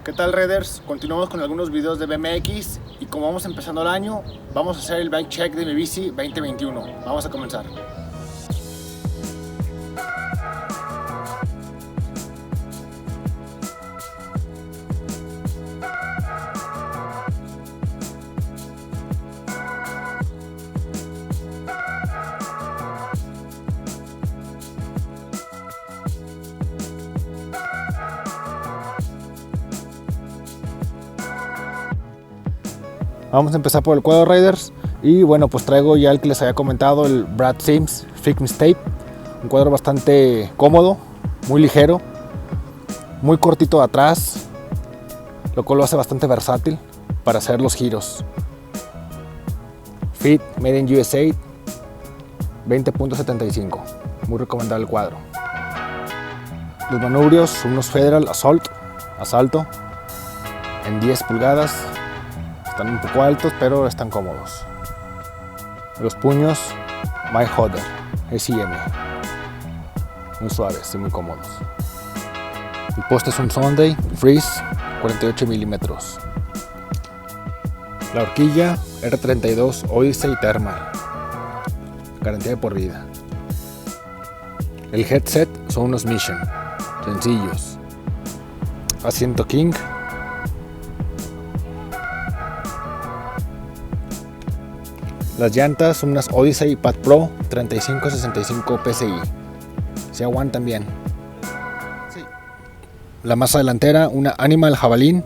¿Qué tal, Raiders? Continuamos con algunos videos de BMX y como vamos empezando el año, vamos a hacer el bike check de mi bici 2021. Vamos a comenzar. Vamos a empezar por el cuadro, Raiders, y bueno, pues traigo ya el que les había comentado, el Brad Sims Fix Tape, un cuadro bastante cómodo, muy ligero, muy cortito de atrás, lo cual lo hace bastante versátil para hacer los giros. Fit Made in USA, 20.75, muy recomendable el cuadro. Los manubrios, unos Federal Asalto en 10 pulgadas. Están un poco altos, pero están cómodos. Los puños My Hodder S&M, muy suaves y muy cómodos. El poste es un Sunday Freeze 48 milímetros. La horquilla R32 Odyssey Thermal, garantía de por vida. El headset son unos Mission, sencillos. Asiento King. Las llantas son unas Odyssey Pad Pro 35-65 PSI. Se aguantan bien. Sí. La masa delantera, una Animal Javelin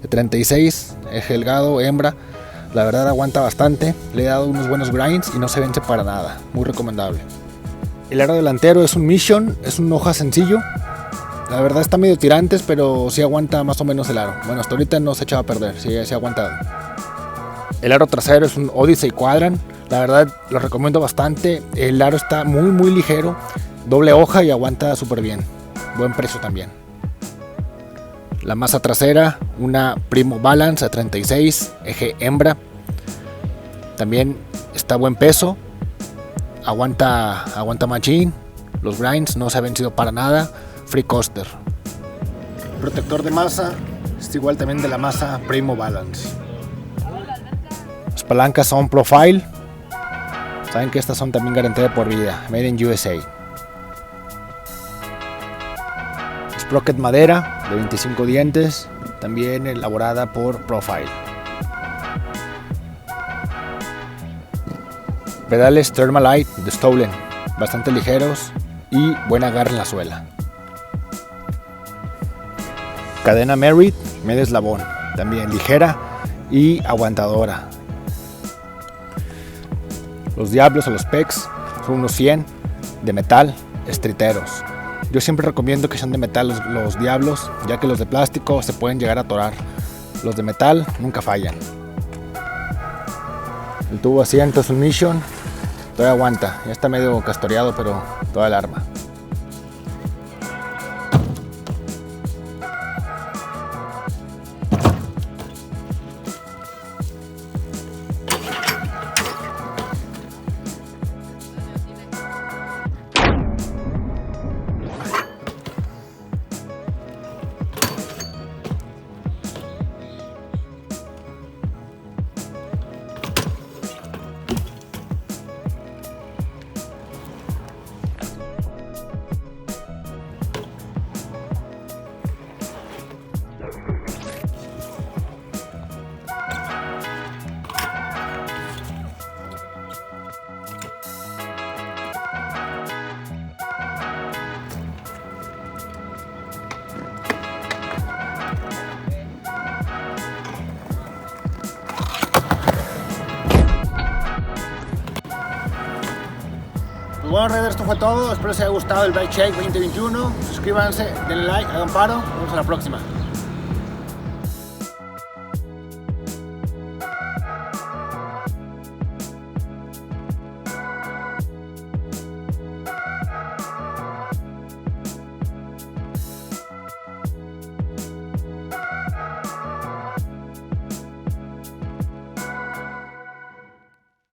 de 36, eje delgado, hembra. La verdad aguanta bastante. Le he dado unos buenos grinds y no se vence para nada. Muy recomendable. El aro delantero es un Mission, es un hoja sencillo. La verdad está medio tirantes, pero sí aguanta más o menos el aro. Bueno, hasta ahorita no se echaba a perder, sí ha aguantado. El aro trasero es un Odyssey Quadrant, la verdad lo recomiendo bastante. El aro está muy ligero, doble hoja y aguanta súper bien, buen precio también. La masa trasera, una Primo Balance a 36, eje hembra, también está buen peso, aguanta machín, los grinds no se ha vencido para nada, free coaster. Protector de masa, es igual también de la masa Primo Balance. Las palancas son Profile. Saben que estas son también garantía de por vida. Made in USA. Sprocket madera de 25 dientes. También elaborada por Profile. Pedales Thermalite de Stolen. Bastante ligeros y buen agarre en la suela. Cadena Merritt medio eslabón. También ligera y aguantadora. Los diablos o los pecs son unos 100 de metal, estriteros. Yo siempre recomiendo que sean de metal los diablos, ya que los de plástico se pueden llegar a atorar. Los de metal nunca fallan. El tubo asiento es un Mission, todavía aguanta, ya está medio castoreado, pero toda la arma. Pues bueno, Raiders, esto fue todo. Espero les haya gustado el Bike Check 2021. Suscríbanse, denle like, hagan paro. Nos vemos a la próxima.